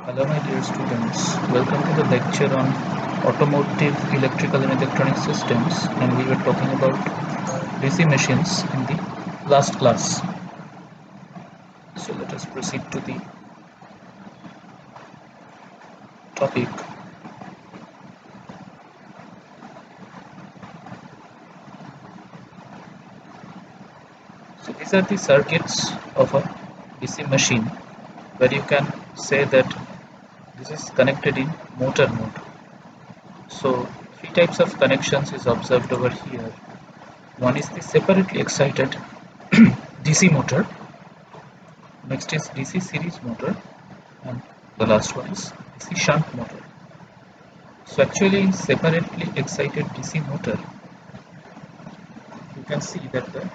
Hello my dear students, welcome to the lecture on automotive electrical and electronic systems, and we were talking about DC machines in the last class. So let us proceed to the topic. So these are the circuits of a DC machine where you can say that this is connected in motor mode. So three types of connections is observed over here. One is the separately excited DC motor. Next is DC series motor, and the last one is DC shunt motor. So actually separately excited DC motor, you can see that the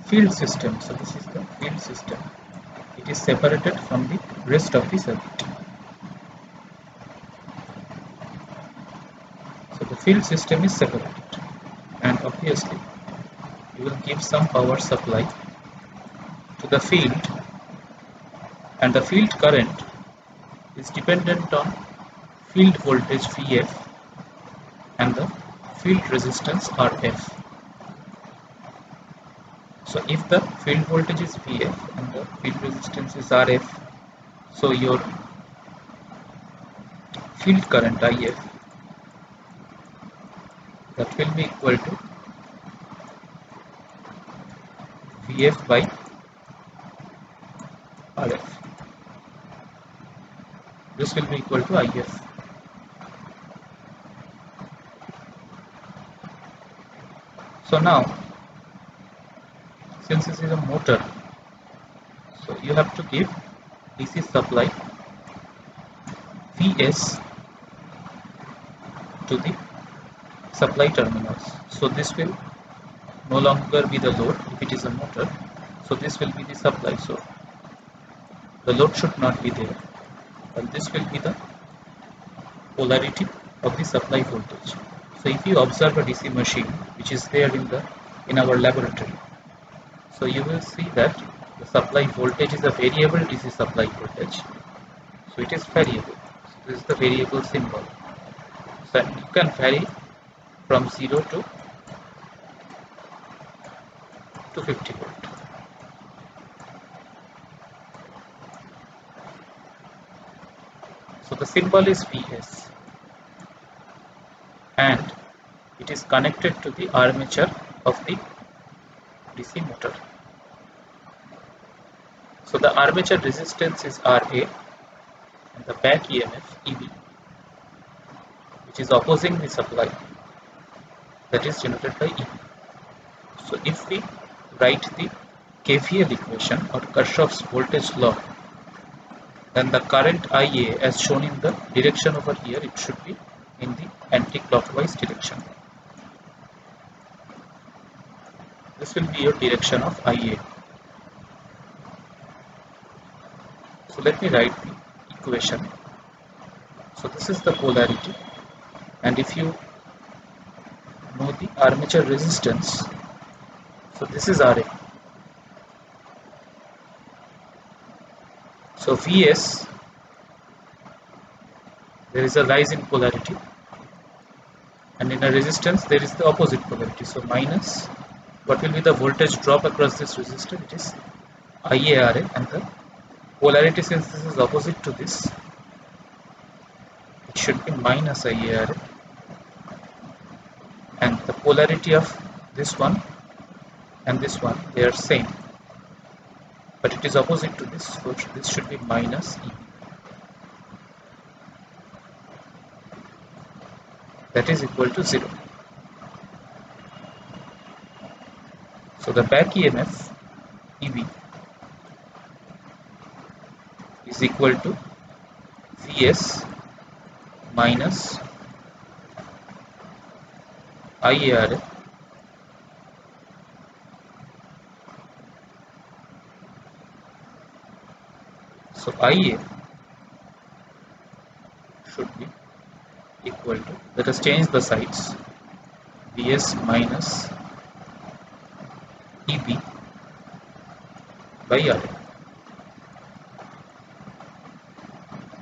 field system, so this is the field system, it is separated from the rest of the circuit. So the field system is separated, and obviously you will give some power supply to the field, and the field current is dependent on field voltage Vf and the field resistance Rf. So if the field voltage is Vf and the field resistance is Rf, so your field current If, that will be equal to Vf by Rf. This will be equal to If. So now, since this is a motor, so you have to give DC supply Vs to the supply terminals. So this will no longer be the load if it is a motor. So this will be the supply. So the load should not be there, and this will be the polarity of the supply voltage. So if you observe a DC machine which is there in our laboratory, so you will see that the supply voltage is a variable DC supply voltage. So it is variable. So this is the variable symbol. So you can vary from 0 to 50 volt. So the symbol is Vs, and it is connected to the armature of the DC motor. So the armature resistance is Ra, and the back EMF Eb, which is opposing the supply, that is denoted by E. So if we write the KVL equation or Kirchhoff's voltage law, then the current Ia, as shown in the direction over here, it should be in the anti-clockwise direction. This will be your direction of Ia. So let me write the equation. So this is the polarity, and if you know the armature resistance, so this is Ra. So Vs, there is a rise in polarity, and in a resistance there is the opposite polarity. So minus, what will be the voltage drop across this resistor? It is IaRa, and the polarity, since this is opposite to this, it should be minus IaRa, and the polarity of this one and this one, they are same, but it is opposite to this, so this should be minus E. That is equal to 0. So the back EMF Eb is equal to Vs minus IaRa so Ia should be equal to, let us change the sides, Vs minus Eb by Ra.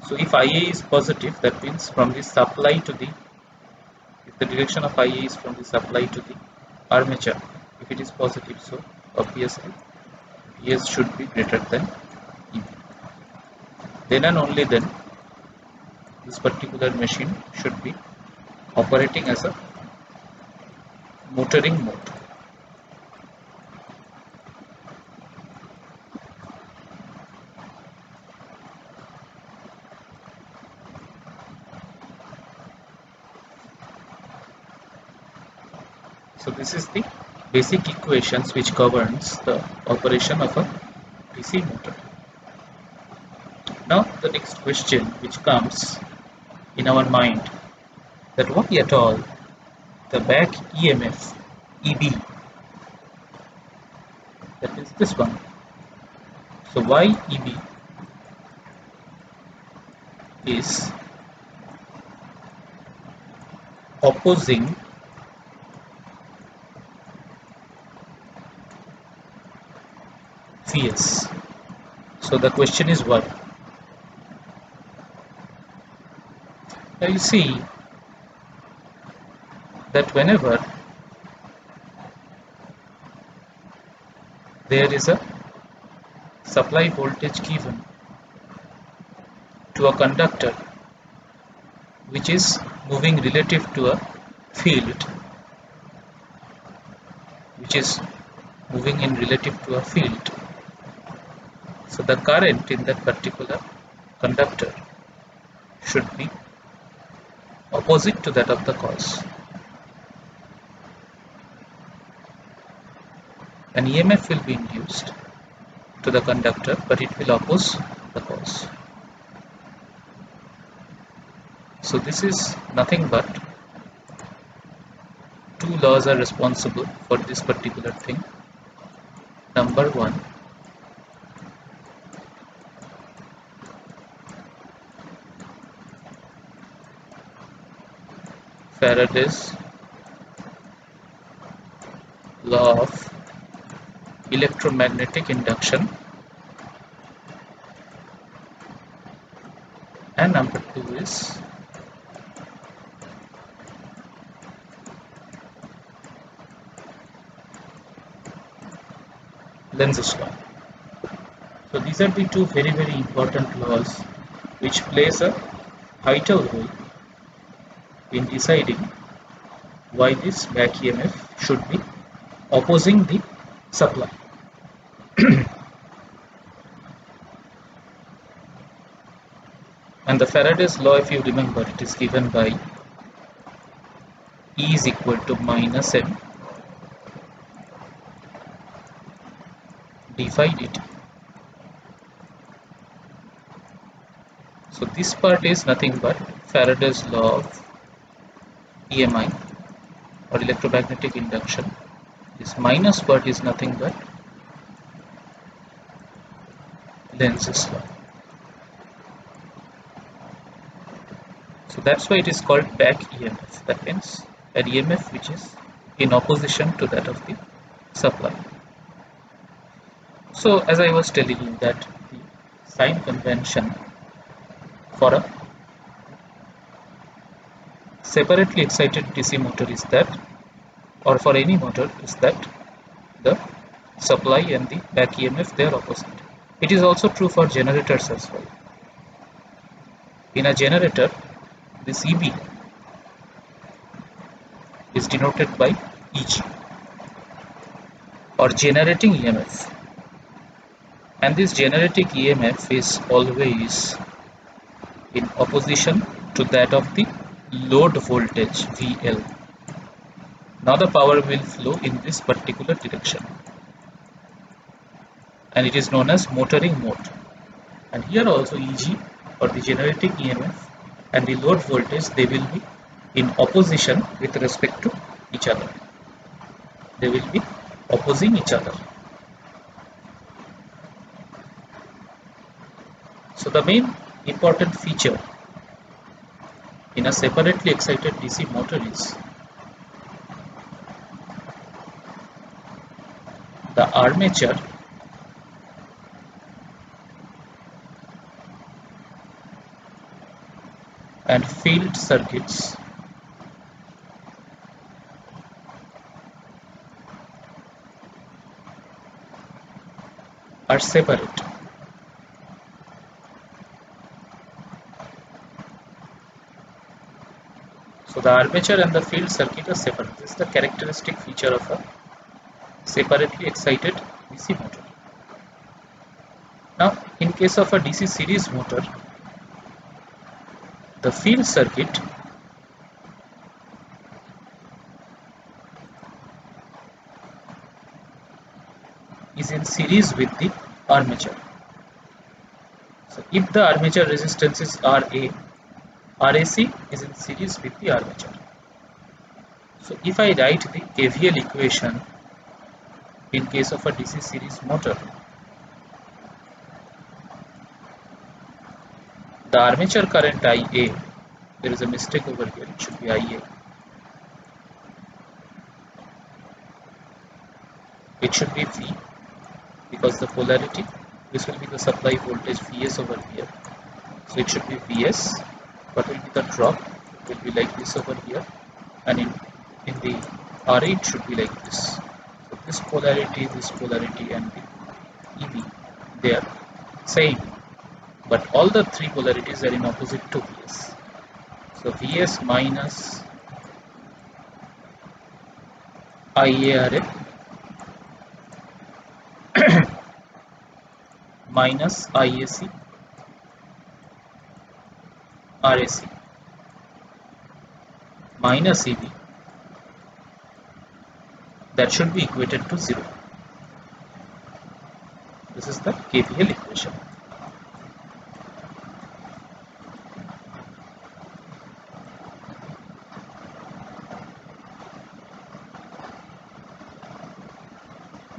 So if IA is positive, that means from the supply to the, if the direction of IA is from the supply to the armature, if it is positive, so obviously VS should be greater than EB. Then and only then this particular machine should be operating as a motoring mode. So this is the basic equations which governs the operation of a DC motor. Now the next question which comes in our mind, that why at all the back EMF EB, that is this one. So why EB is opposing Vs. So the question is why. Now you see that whenever there is a supply voltage given to a conductor which is moving relative to a field, which is moving in relative to a field, so the current in that particular conductor should be opposite to that of the cause. An EMF will be induced to the conductor, but it will oppose the cause. So this is nothing but two laws are responsible for this particular thing. Number one, Faraday's law of electromagnetic induction, and number two is Lenz's law. So these are the two very important laws which plays a vital role in deciding why this back EMF should be opposing the supply. And the Faraday's law, if you remember, it is given by E is equal to minus M d phi dt. So this part is nothing but Faraday's law of EMI or electromagnetic induction. This minus part is nothing but Lenz's law. So that's why it is called back EMF. That means an EMF which is in opposition to that of the supply. So as I was telling you that the sign convention for a separately excited DC motor is that, or for any motor, is that the supply and the back EMF, they are opposite. It is also true for generators as well. In a generator, this EB is denoted by EG or generating EMF, and this generating EMF is always in opposition to that of the load voltage VL. Now the power will flow in this particular direction, and it is known as motoring mode. And here also EG or the generating EMF and the load voltage, they will be in opposition with respect to each other. They will be opposing each other. So the main important feature in a separately excited DC motor is the armature and field circuits are separate. So the armature and the field circuit are separate. This is the characteristic feature of a separately excited DC motor. Now, in case of a DC series motor, the field circuit is in series with the armature. So if the armature resistance is RA, RAC is in series with the armature. So if I write the KVL equation in case of a DC series motor, the armature current IA, there is a mistake over here, it should be IA. It should be V, because the polarity, this will be the supply voltage Vs over here. So it should be Vs. What will be the drop? It will be like this over here, and in the RA it should be like this. So this polarity, and the EV, they are same, but all the three polarities are in opposite to Vs. So Vs minus IARA minus IAC RAC minus EV, that should be equated to 0. This is the KVL equation.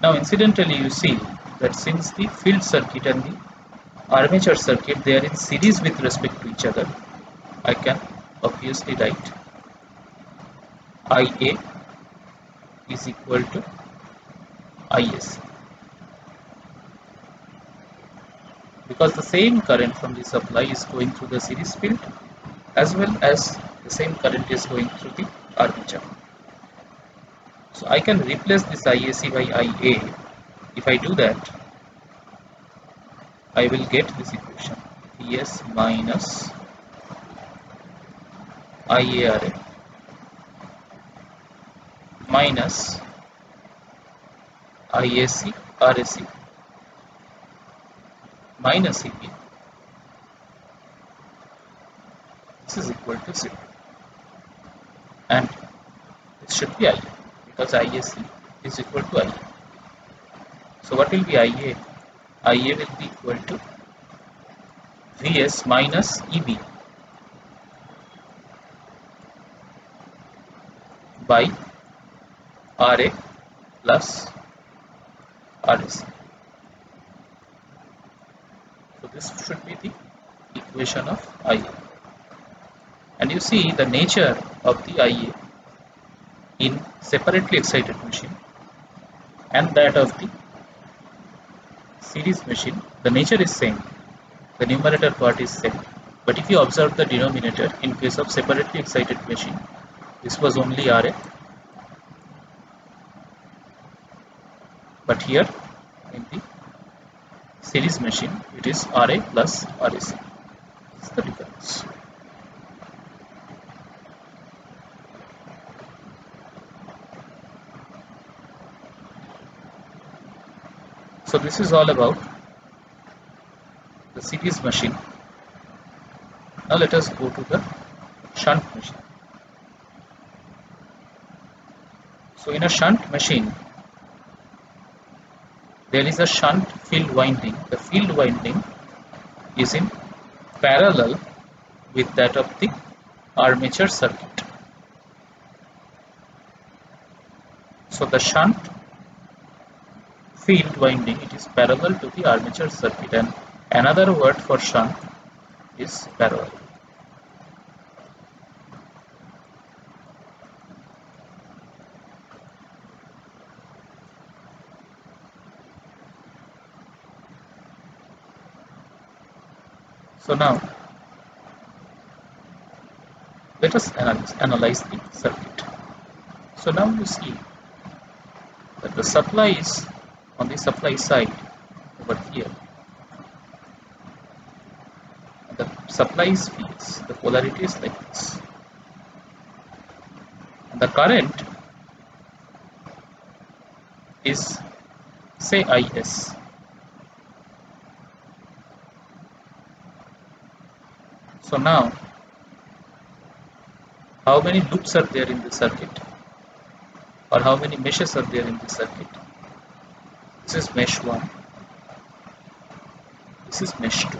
Now incidentally, you see that since the field circuit and the armature circuit, they are in series with respect to each other, I can obviously write IA is equal to IAC, because the same current from the supply is going through the series field as well as the same current is going through the armature. So I can replace this IAC by IA. If I do that, I will get this equation, Vs minus IARA minus IAC RAC minus EP. This is equal to 0, and this should be IA, because IAC is equal to IA. So what will be IA? IA will be equal to Vs minus EB by RA plus RAC. So this should be the equation of IA. And you see the nature of the IA in separately excited machine and that of the series machine, the nature is same, the numerator part is same, but if you observe the denominator, in case of separately excited machine, this was only RA, but here in the series machine it is RA plus RAC. This is the difference. So this is all about the series machine. Now let us go to the shunt machine. So in a shunt machine, there is a shunt field winding. The field winding is in parallel with that of the armature circuit. So the shunt field winding, it is parallel to the armature circuit, and another word for shunt is parallel. So now Let us analyze the circuit. So now you see that the supply is on the supply side over here. And the supply is Vs. The polarity is like this. And the current is, say, Is. So now, how many loops are there in the circuit, or how many meshes are there in the circuit? This is mesh 1, this is mesh 2.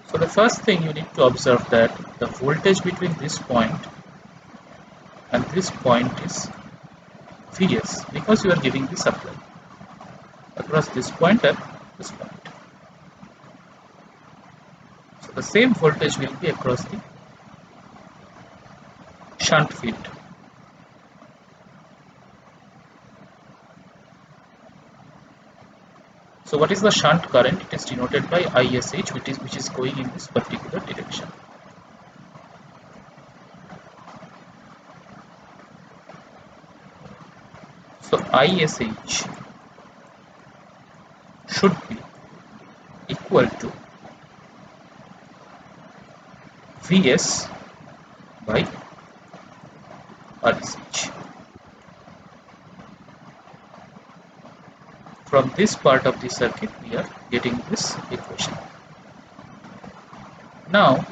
So the first thing you need to observe that the voltage between this point and this point is Vs, because you are giving the supply across this point and this point. So the same voltage will be across the shunt field. So what is the shunt current? It is denoted by ISH, which is going in this particular direction. So ISH should be equal to Vs by RSH. From this part of the circuit we are getting this equation. Now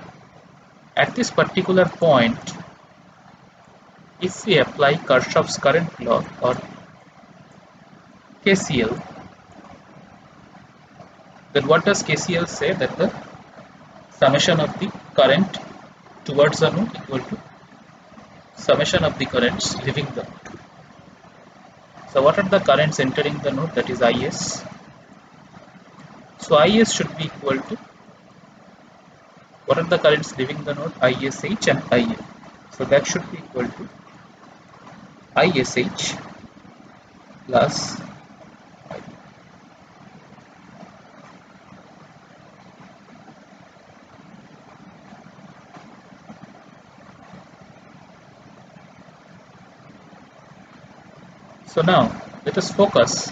at this particular point, if we apply Kirchhoff's current law or KCL, then what does KCL say? That the summation of the current towards the node equal to summation of the currents leaving the node. So what are the currents entering the node? That is Is. So Is should be equal to, what are the currents leaving the node? ISH and IA. So that should be equal to ISH plus IA. So now let us focus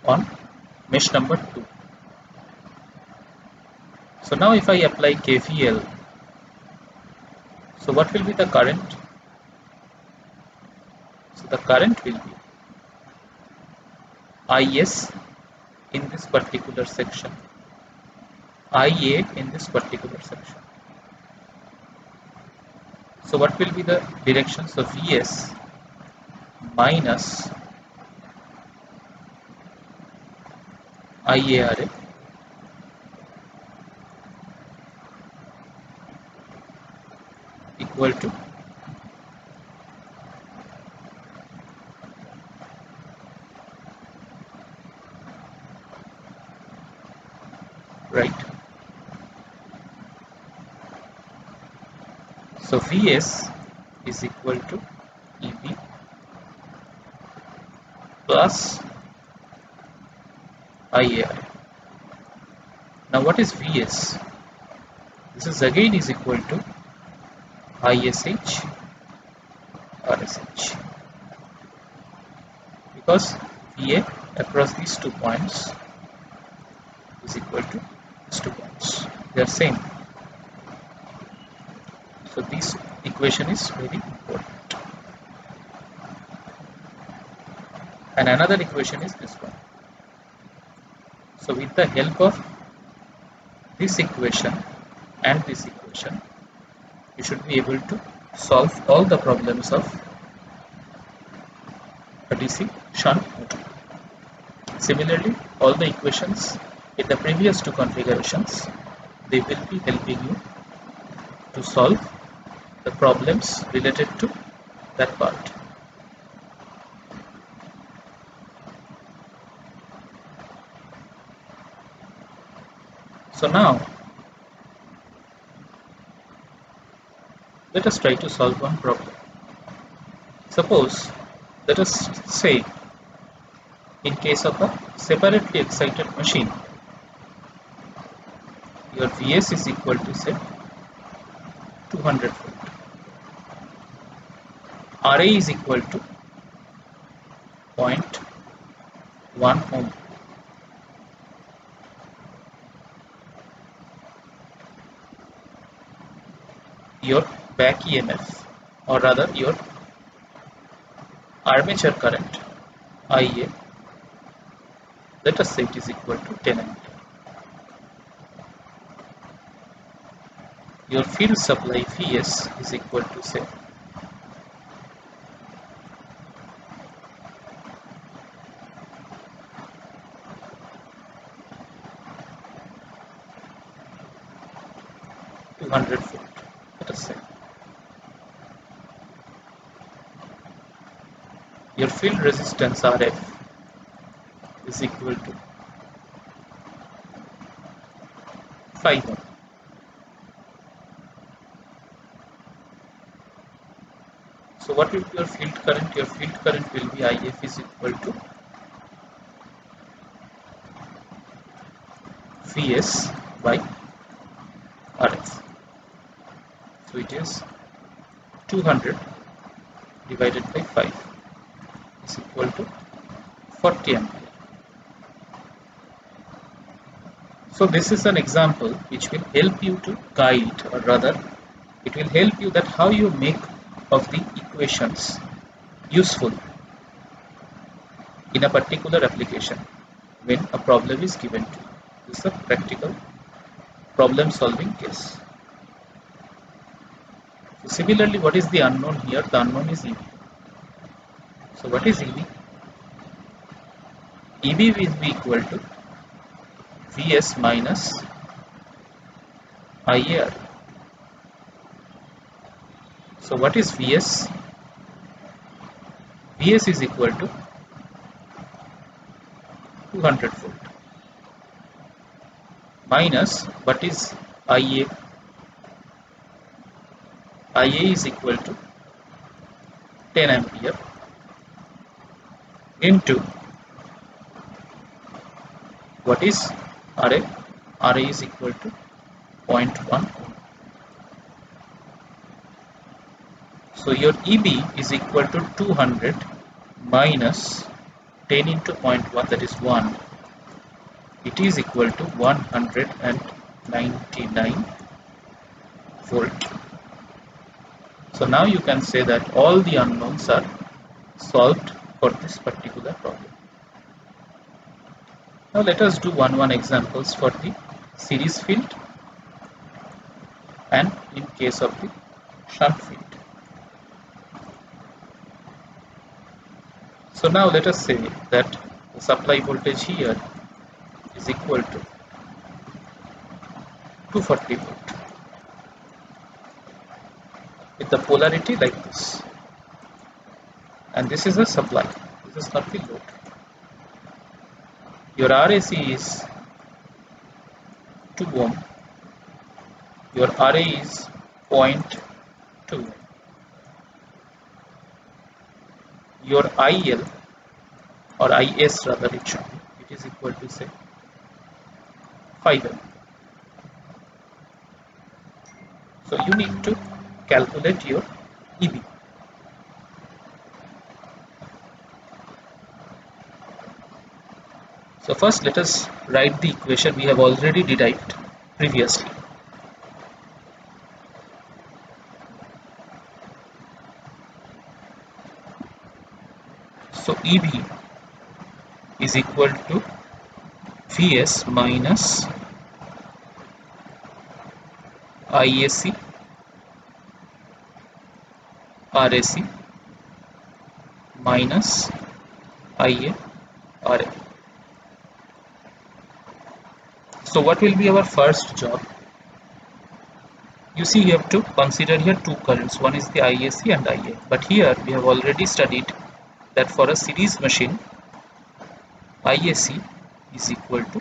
on mesh number 2. So now if I apply KVL, so what will be the current? So the current will be Is in this particular section, Ia in this particular section. So what will be the direction? So Vs minus IARA equal to right. So Vs is equal to EB plus IARA. Now what is Vs? This is again is equal to ISH RSH, because VA across these 2 points is equal to these 2 points. They are same. So this equation is very important. And another equation is this one. So with the help of this equation and this equation, you should be able to solve all the problems of a DC shunt motor. Similarly, all the equations in the previous 2 configurations, they will be helping you to solve the problems related to that part. So now let us try to solve one problem. Suppose, let us say In case of a separately excited machine, your Vs is equal to say 200 volt. Ra is equal to 0.1 ohm. Your back EMF, or rather your armature current Ia, let us say it is equal to 10 ampere. Your field supply Vs is equal to say 200 volt, let us say. Your field resistance Rf is equal to 5 ohm. So what will be your field current? Your field current will be If is equal to Vs by Rf. So it is 200 divided by 5 is equal to 40 ampere. So this is an example which will help you to guide, or rather it will help you that how you make of the equations useful in a particular application when a problem is given to you. This is a practical problem solving case. So similarly, what is the unknown here? The unknown is EB. So what is EB? EB will be equal to Vs minus IAR. So what is Vs? Vs is equal to 200 volt minus what is Ia? Ia is equal to 10 ampere into what is Ra? Ra is equal to 0.1 ohm. So your EB is equal to 200 minus 10 into 0.1, that is 1. It is equal to 199 volt. So now you can say that all the unknowns are solved for this particular problem. Now let us do one examples for the series field and in case of the shunt field. So now let us say that the supply voltage here is equal to 240 volt with the polarity like this, and this is a supply, this is not the load. Your RAC is 2 ohm, your RA is 0.2, your IL or IS rather it should be, it is equal to say 5 ohm. So you need to calculate your EB. So first let us write the equation we have already derived previously. So EB is equal to Vs minus IAC RAC minus IA RA. So what will be our first job? You see, you have to consider here two currents, one is the IAC and IA, but here we have already studied that for a series machine IAC is equal to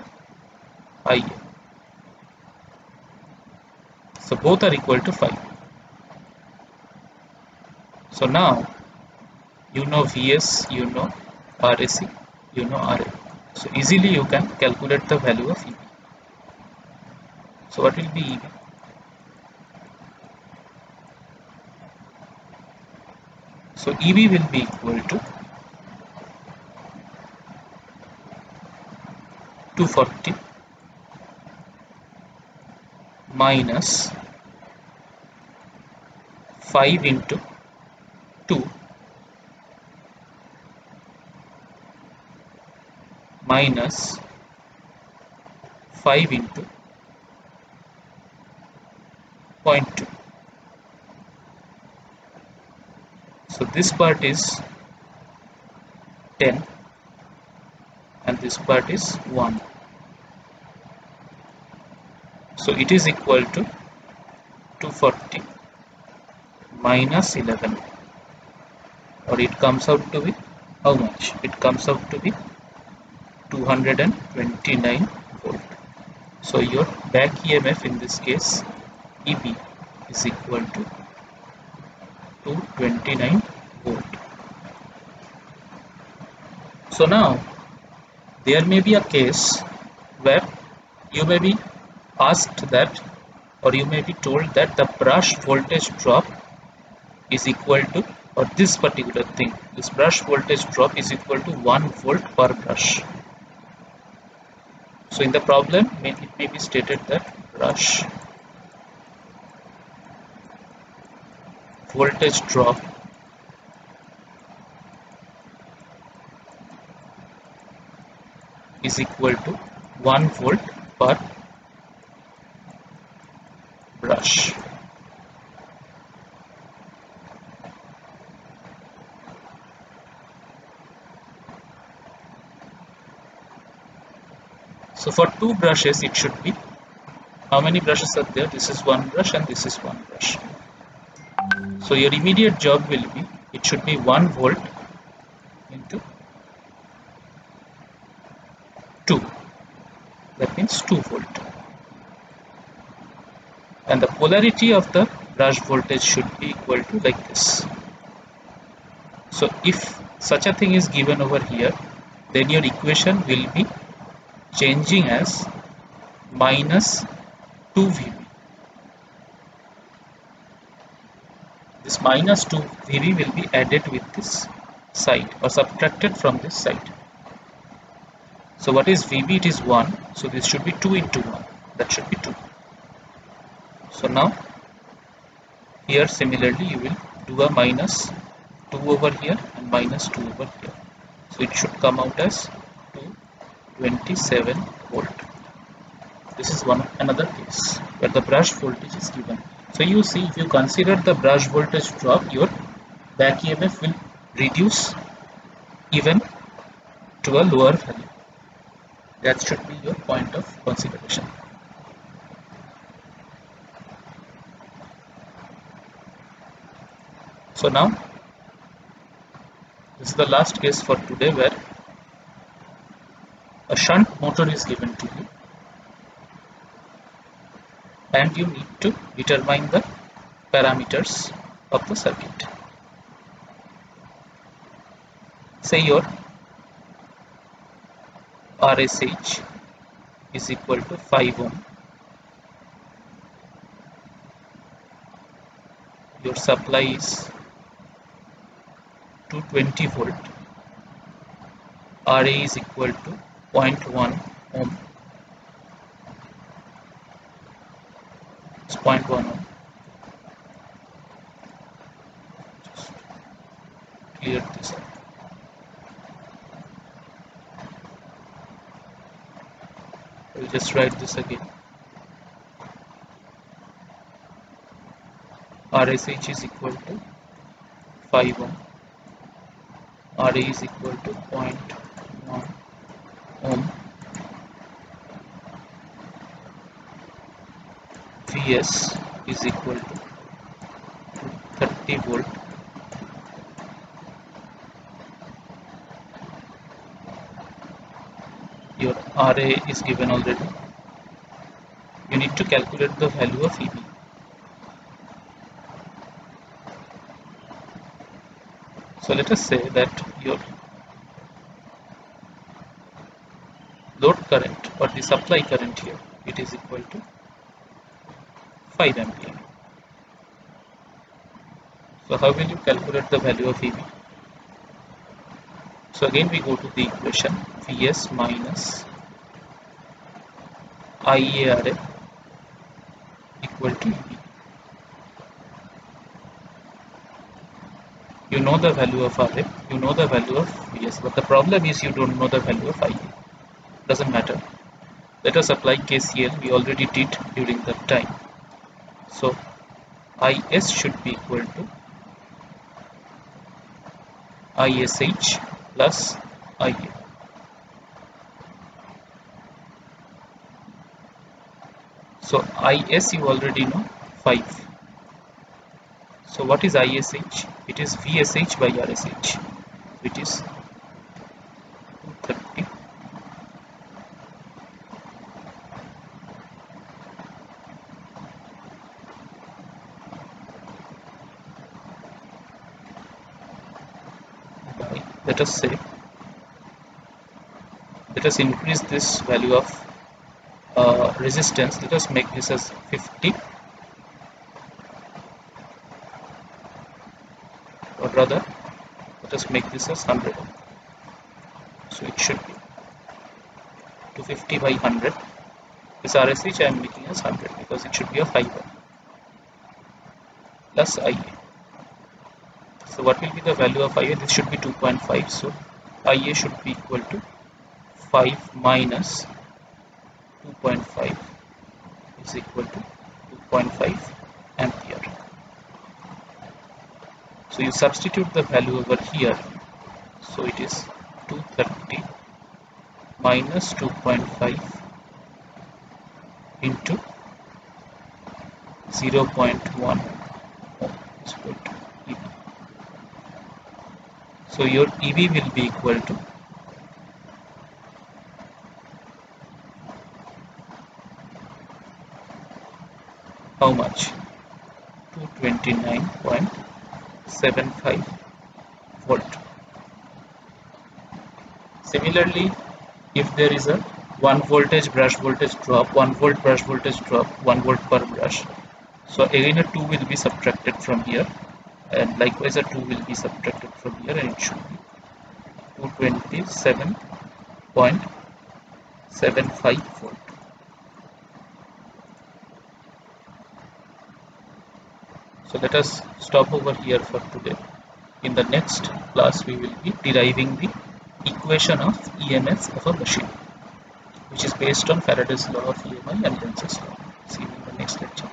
IA. So both are equal to 5. So now you know Vs, you know RAC. you know RA. So easily you can calculate the value of EB. So what will be EB? So EB will be equal to 240 minus 5 into 2 minus 5 into 0.2. So this part is 10 and this part is 1. So it is equal to 240 minus 11, or it comes out to be how much? It comes out to be 229 volt. So your back EMF in this case EB is equal to 229 volt. So now there may be a case where you may be asked that, or you may be told that the brush voltage drop is equal to, or this particular thing, this brush voltage drop is equal to 1 volt per brush. So in the problem it may be stated that brush voltage drop is equal to 1 volt per brush. So for two brushes it should be, how many brushes are there? This is one brush and this is one brush. So your immediate job will be, it should be 1 volt into 2, that means 2 volt, and the polarity of the brush voltage should be equal to like this. So if such a thing is given over here, then your equation will be changing as minus 2 VB. This minus 2 VB will be added with this side or subtracted from this side. So what is VB? It is 1. So this should be 2 into 1. That should be 2. So now here similarly you will do a minus 2 over here and minus 2 over here. So it should come out as 227 volt. This is another case where the brush voltage is given. So you see, if you consider the brush voltage drop, your back EMF will reduce even to a lower value. That should be your point of consideration. So now this is the last case for today, where a shunt motor is given to you and you need to determine the parameters of the circuit. Say your RSH is equal to 5 ohm, your supply is 220 volt, RA is equal to 0.1 ohm, it's 0.1 ohm. Just clear this up. We'll just write this again. RSH is equal to 5 ohm, RA is equal to 0.1 ohm, Vs is equal to 30 volt, your RA is given already. You need to calculate the value of EB. So let us say that your load current or the supply current here, it is equal to 5 ampere. So how will you calculate the value of EB? So again we go to the equation Vs minus IARA equal to EB. You know the value of RA, you know the value of Vs, but the problem is you don't know the value of IA. Doesn't matter. Let us apply KCL, we already did during that time. So IS should be equal to ISH plus IA. So IS you already know, 5. So what is ISH? It is VSH by RSH, which is 230 by, let us increase this value of resistance. Let us make this as 50, or rather let us make this as 100. So it should be 250 by 100. This RSH I am making as 100 because it should be a fiber, plus IA. So what will be the value of IA? This should be 2.5. So IA should be equal to 5 minus 2.5 is equal to 2.5 ampere. So you substitute the value over here. So it is 230 minus 2.5 into 0.1 is equal to EB. So your EB will be equal to how much? 229.75 volt. Similarly, if there is a 1 voltage brush voltage drop, 1 volt brush voltage drop, 1 volt per brush, so again a 2 will be subtracted from here, and likewise a 2 will be subtracted from here, and it should be 227.75 volt. So let us stop over here for today. In the next class we will be deriving the equation of EMF of a machine, which is based on Faraday's law of EMI and Lenz's law. See you in the next lecture.